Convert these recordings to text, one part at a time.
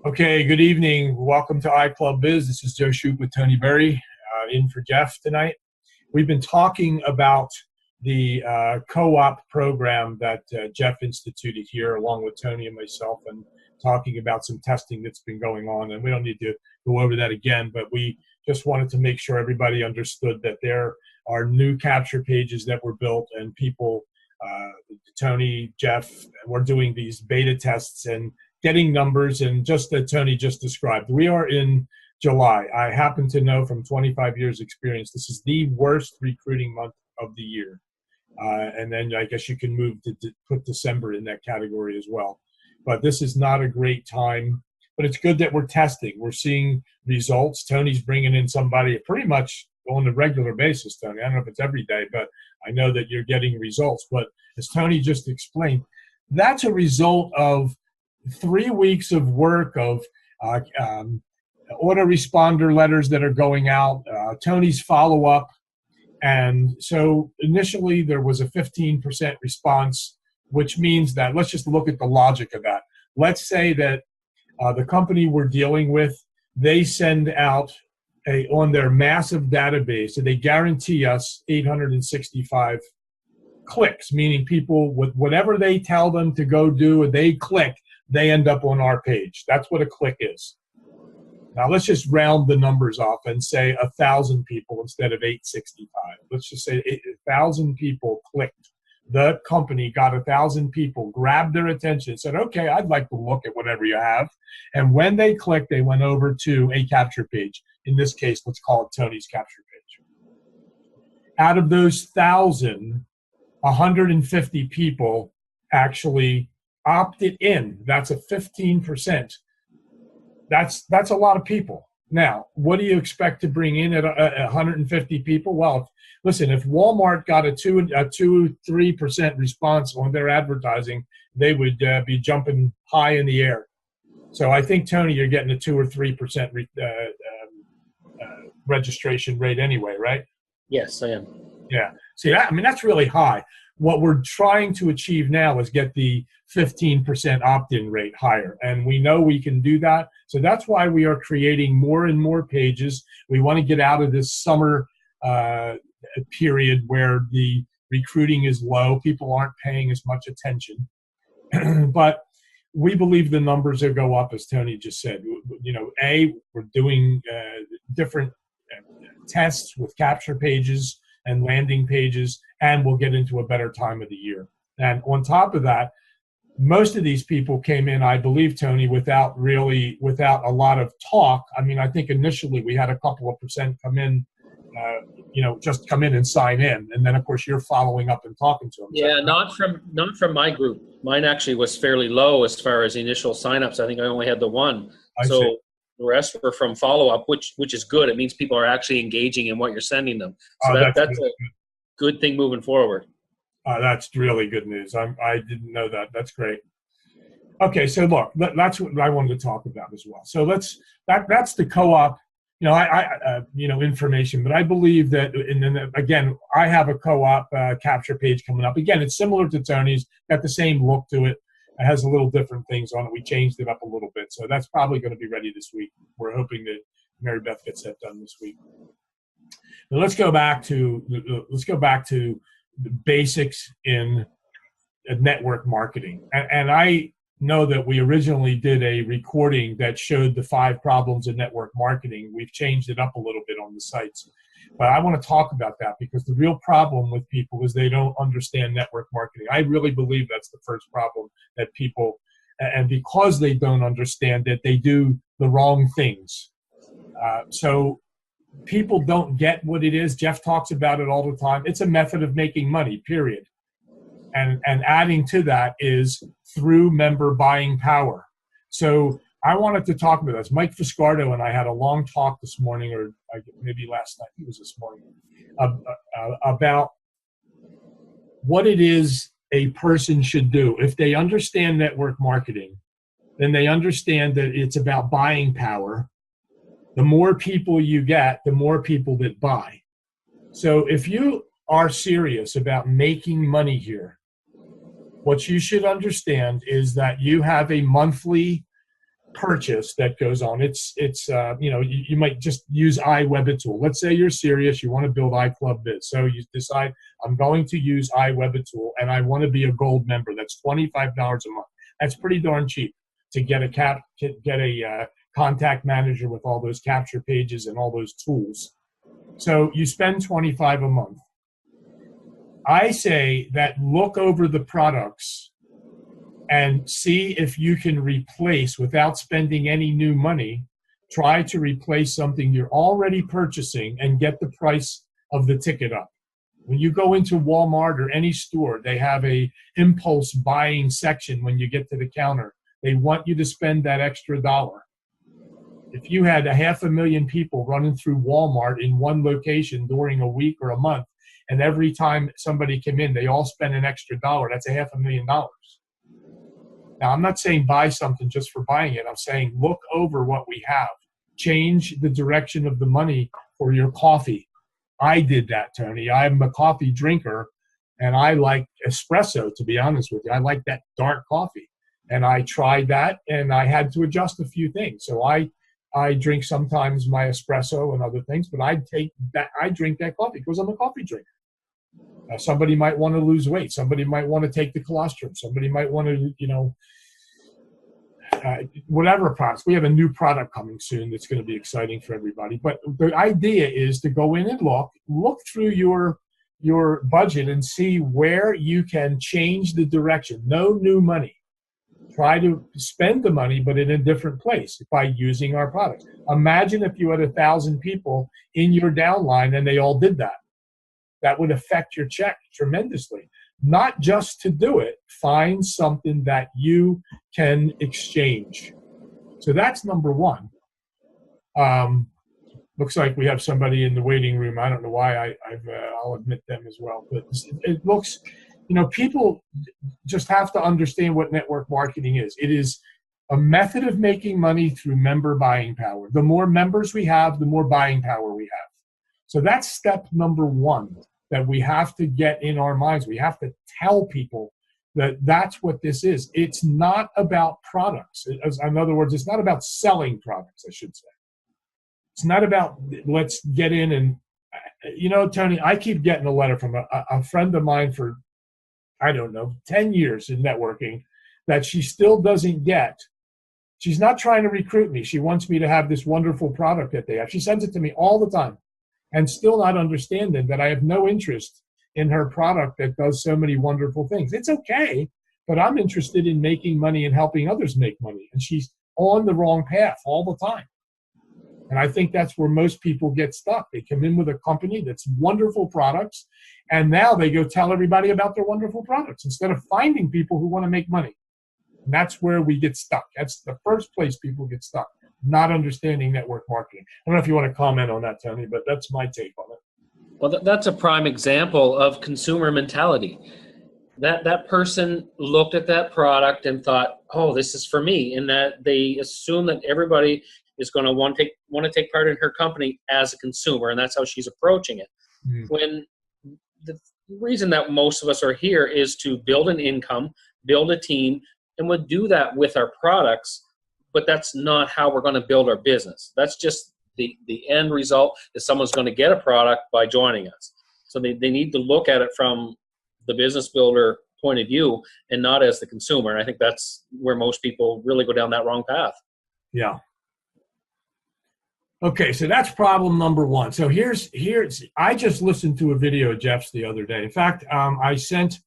Okay, good evening. Welcome to iClub Biz. This is Joe Shoup with Tony Berry, in for Jeff tonight. We've been talking about the co-op program that Jeff instituted here along with Tony and myself, and talking about some testing that's been going on. And we don't need to go over that again, but we just wanted to make sure everybody understood that there are new capture pages that were built, and people, Tony, Jeff, we're doing these beta tests and getting numbers, and just that Tony just described. We are in July. I happen to know from 25 years experience, this is the worst recruiting month of the year. And then I guess you can move to put December in that category as well. But this is not a great time, but it's good that we're testing. We're seeing results. Tony's bringing in somebody pretty much on a regular basis, Tony. I don't know if it's every day, but I know that you're getting results. But as Tony just explained, that's a result of 3 weeks of work of autoresponder letters that are going out, Tony's follow-up. And so initially there was a 15% response, which means that, let's just look at the logic of that. Let's say that the company we're dealing with, they send out on their massive database, and they guarantee us 865 clicks, meaning people with whatever they tell them to go do, and they click, they end up on our page. That's what a click is. Now let's just round the numbers off and say 1,000 people instead of 865. Let's just say 1,000 people clicked. The company got 1,000 people, grabbed their attention, said, okay, I'd like to look at whatever you have. And when they clicked, they went over to a capture page. In this case, let's call it Tony's capture page. Out of those 1,000, 150 people actually opted in. That's a 15%. That's a lot of people. Now, what do you expect to bring in at 150 people? Well, listen, if Walmart got a 2-3% response on their advertising, they would be jumping high in the air. So I think, Tony, you're getting a 2 or 3% registration rate anyway, right? Yes, I am. Yeah. See, that's really high. What we're trying to achieve now is get the 15% opt-in rate higher, and we know we can do that. So that's why we are creating more and more pages. We want to get out of this summer period where the recruiting is low. People aren't paying as much attention. But we believe the numbers will go up, as Tony just said. We're doing different tests with capture pages and landing pages, and we'll get into a better time of the year. And on top of that, most of these people came in, I believe, Tony, without a lot of talk. I think initially we had a couple of percent come in, just come in and sign in. And then, of course, you're following up and talking to them. Yeah, not from my group. Mine actually was fairly low as far as initial signups. I think I only had the one. I see. The rest were from follow-up, which is good. It means people are actually engaging in what you're sending them. So that's a good thing moving forward. That's really good news. I didn't know that. That's great. Okay, so look, that's what I wanted to talk about as well. So that's the co-op, information. But I believe that, and then again, I have a co-op capture page coming up. Again, it's similar to Tony's, got the same look to it. It has a little different things on it. We changed it up a little bit, so that's probably going to be ready this week. We're hoping that Mary Beth gets that done this week. Now let's go back to the basics in network marketing. And I know that we originally did a recording that showed the 5 problems in network marketing. We've changed it up a little bit on the sites. But I want to talk about that because the real problem with people is they don't understand network marketing. I really believe that's the first problem that people, and because they don't understand it, they do the wrong things. So people don't get what it is. Jeff talks about it all the time. It's a method of making money, period. And adding to that is through member buying power. So I wanted to talk about this. Mike Fiscardo and I had a long talk this morning, or maybe last night, I think it was this morning, about what it is a person should do. If they understand network marketing, then they understand that it's about buying power. The more people you get, the more people that buy. So if you are serious about making money here, what you should understand is that you have a monthly purchase that goes on. It's you might just use iWebitool. Let's say you're serious, you want to build iClub Biz. So you decide, I'm going to use iWebitool and I want to be a gold member. That's $25 a month. That's pretty darn cheap to get a contact manager with all those capture pages and all those tools. So you spend $25 a month. I say that look over the products and see if you can replace, without spending any new money, try to replace something you're already purchasing and get the price of the ticket up. When you go into Walmart or any store, they have a impulse buying section when you get to the counter. They want you to spend that extra dollar. If you had 500,000 people running through Walmart in one location during a week or a month, and every time somebody came in, they all spend an extra dollar, that's $500,000. Now, I'm not saying buy something just for buying it. I'm saying look over what we have. Change the direction of the money for your coffee. I did that, Tony. I'm a coffee drinker, and I like espresso, to be honest with you. I like that dark coffee. And I tried that, and I had to adjust a few things. So I drink sometimes my espresso and other things, but I drink that coffee because I'm a coffee drinker. Somebody might want to lose weight. Somebody might want to take the colostrum. Somebody might want to, whatever products. We have a new product coming soon that's going to be exciting for everybody. But the idea is to go in and look through your budget and see where you can change the direction. No new money. Try to spend the money, but in a different place by using our products. Imagine if you had 1,000 people in your downline and they all did that. That would affect your check tremendously. Not just to do it, find something that you can exchange. So that's number one. Looks like we have somebody in the waiting room. I don't know why. I'll admit them as well. But it looks, people just have to understand what network marketing is. It is a method of making money through member buying power. The more members we have, the more buying power we have. So that's step number one that we have to get in our minds. We have to tell people that that's what this is. It's not about products. In other words, it's not about selling products, I should say. It's not about let's get in and, Tony, I keep getting a letter from a friend of mine for, 10 years in networking that she still doesn't get. She's not trying to recruit me. She wants me to have this wonderful product that they have. She sends it to me all the time and still not understanding that I have no interest in her product that does so many wonderful things. It's okay, but I'm interested in making money and helping others make money. And she's on the wrong path all the time. And I think that's where most people get stuck. They come in with a company that's wonderful products, and now they go tell everybody about their wonderful products instead of finding people who want to make money. And that's where we get stuck. That's the first place people get stuck, not understanding network marketing. I don't know if you want to comment on that, Tony, but that's my take on it. Well, that's a prime example of consumer mentality. That person looked at that product and thought, oh, this is for me, and that they assume that everybody is going to want to take part in her company as a consumer, and that's how she's approaching it. When the reason that most of us are here is to build an income, build a team, and we'll do that with our products, but that's not how we're going to build our business. That's just the end result is someone's going to get a product by joining us. So they need to look at it from the business builder point of view and not as the consumer. And I think that's where most people really go down that wrong path. Yeah. Okay, so that's problem number one. So here's I just listened to a video of Jeff's the other day. In fact, I sent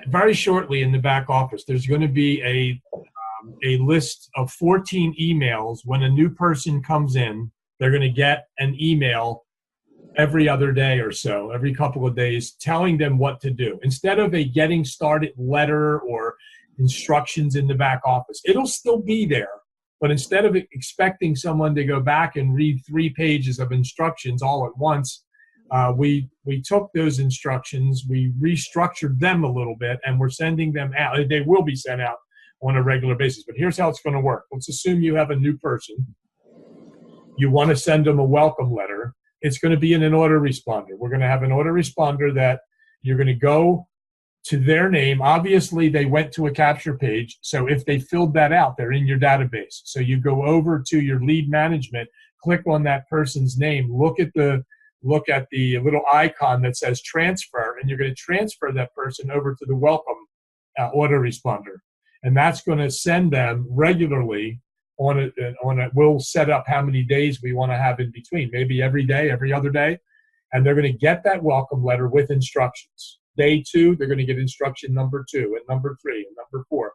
very shortly in the back office, there's going to be a list of 14 emails. When a new person comes in, they're going to get an email every other day or so, every couple of days, telling them what to do. Instead of a getting started letter or instructions in the back office, it'll still be there. But instead of expecting someone to go back and read 3 pages of instructions all at once, we took those instructions, we restructured them a little bit, and we're sending them out. They will be sent out on a regular basis. But here's how it's going to work. Let's assume you have a new person. You want to send them a welcome letter. It's going to be in an autoresponder. We're going to have an autoresponder that you're going to go to their name. Obviously, they went to a capture page. So if they filled that out, they're in your database. So you go over to your lead management, click on that person's name, look at the little icon that says transfer, and you're going to transfer that person over to the welcome autoresponder. And that's going to send them regularly on it. We'll set up how many days we want to have in between, maybe every day, every other day. And they're going to get that welcome letter with instructions. Day 2, they're going to get instruction number 2 and number 3 and number 4.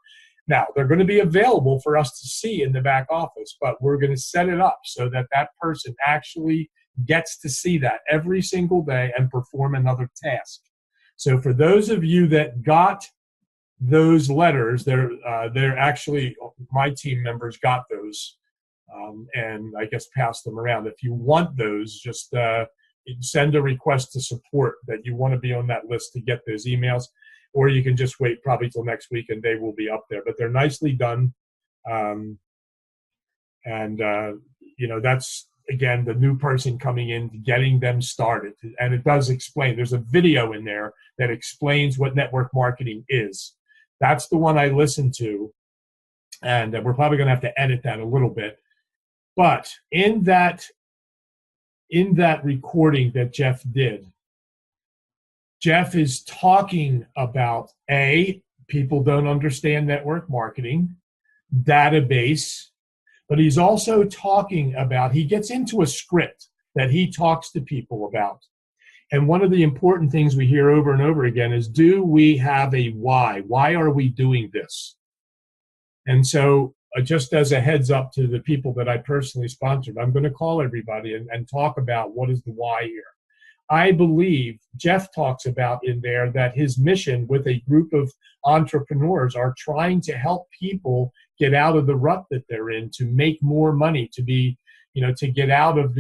Now, they're going to be available for us to see in the back office, but we're going to set it up so that that person actually gets to see that every single day and perform another task. So for those of you that got those letters, they're actually, my team members got those, and I guess passed them around. If you want those, just send a request to support that you want to be on that list to get those emails, or you can just wait probably till next week and they will be up there. But they're nicely done, that's, again, the new person coming in, getting them started. And it does explain. There's a video in there that explains what network marketing is. That's the one I listened to, and we're probably going to have to edit that a little bit. But in that recording that Jeff did, Jeff is talking about, people don't understand network marketing, database, but he's also talking about, he gets into a script that he talks to people about. And one of the important things we hear over and over again is, do we have a why? Why are we doing this? And so just as a heads up to the people that I personally sponsored, I'm going to call everybody and talk about what is the why here. I believe Jeff talks about in there that his mission with a group of entrepreneurs are trying to help people get out of the rut that they're in, to make more money, to be, to get out of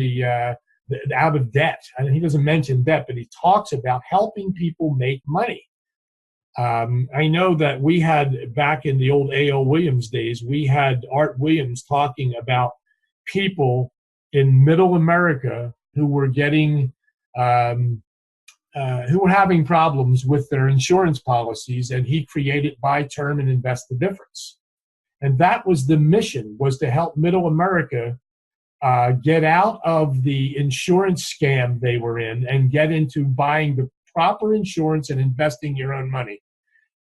out of debt. And he doesn't mention debt, but he talks about helping people make money. I know that we had, back in the old A.O. Williams days, we had Art Williams talking about people in middle America who were getting, who were having problems with their insurance policies, and he created Buy Term and Invest the Difference. And that was the mission, was to help middle America get out of the insurance scam they were in and get into buying the proper insurance and investing your own money.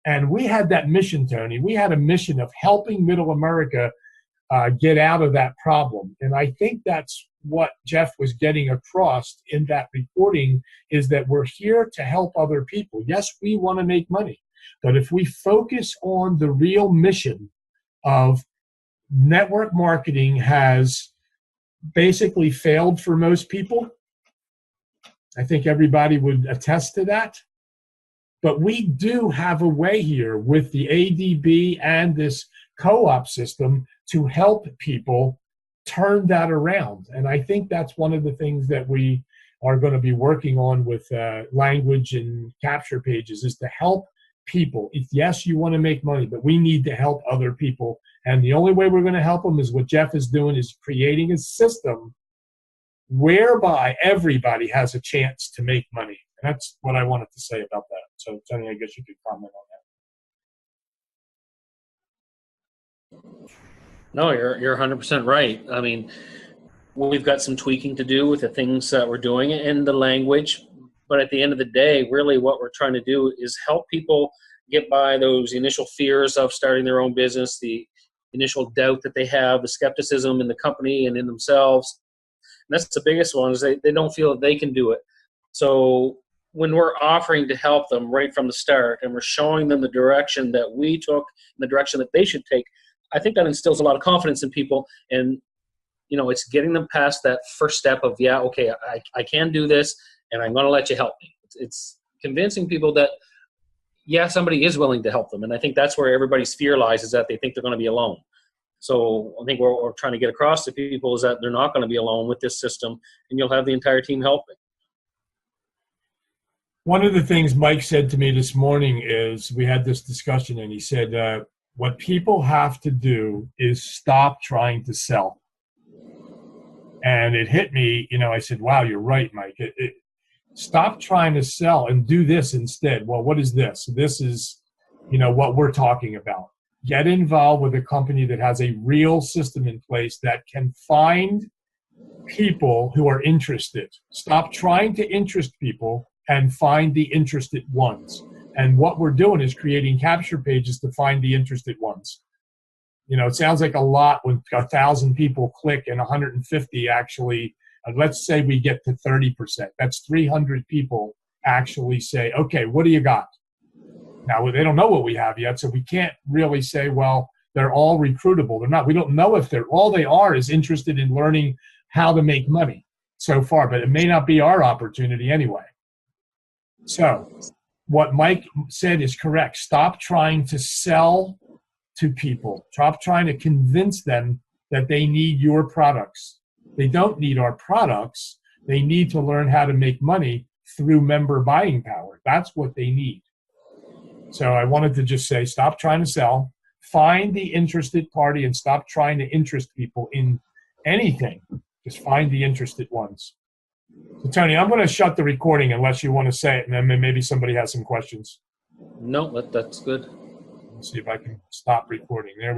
And we had that mission, Tony. We had a mission of helping middle America get out of that problem. And I think that's what Jeff was getting across in that recording, is that we're here to help other people. Yes, we want to make money, but if we focus on the real mission of network marketing has basically failed for most people. I think everybody would attest to that. But we do have a way here with the ADB and this co-op system to help people turn that around. And I think that's one of the things that we are going to be working on with language and capture pages, is to help people. Yes, you want to make money, but we need to help other people. And the only way we're going to help them is what Jeff is doing, is creating a system whereby everybody has a chance to make money. And that's what I wanted to say about that. So, Tony, I guess you could comment on that. No, you're 100% right. I mean, we've got some tweaking to do with the things that we're doing in the language. But at the end of the day, really what we're trying to do is help people get by those initial fears of starting their own business, the initial doubt that they have, the skepticism in the company and in themselves. And that's the biggest one, is they don't feel that they can do it. So when we're offering to help them right from the start, and we're showing them the direction that we took and the direction that they should take, I think that instills a lot of confidence in people. And, it's getting them past that first step of, okay, I can do this, and I'm going to let you help me. It's convincing people that, somebody is willing to help them. And I think that's where everybody's fear lies, is that they think they're going to be alone. So I think what we're trying to get across to people is that they're not going to be alone with this system, and you'll have the entire team helping. One of the things Mike said to me this morning is, we had this discussion, and he said, what people have to do is stop trying to sell. And it hit me, I said, wow, you're right, Mike. Stop trying to sell and do this instead. Well, what is this? This is, what we're talking about. Get involved with a company that has a real system in place that can find people who are interested. Stop trying to interest people and find the interested ones. And what we're doing is creating capture pages to find the interested ones. It sounds like a lot when 1,000 people click and 150 actually, let's say we get to 30%. That's 300 people actually say, okay, what do you got? Now, they don't know what we have yet, so we can't really say, well, they're all recruitable. They're not. We don't know if all they are is interested in learning how to make money so far, but it may not be our opportunity anyway. So what Mike said is correct. Stop trying to sell to people. Stop trying to convince them that they need your products. They don't need our products. They need to learn how to make money through member buying power. That's what they need. So I wanted to just say, stop trying to sell, find the interested party, and stop trying to interest people in anything. Just find the interested ones. So Tony, I'm going to shut the recording unless you want to say it, and then maybe somebody has some questions. No, that's good. Let's see if I can stop recording. There we go.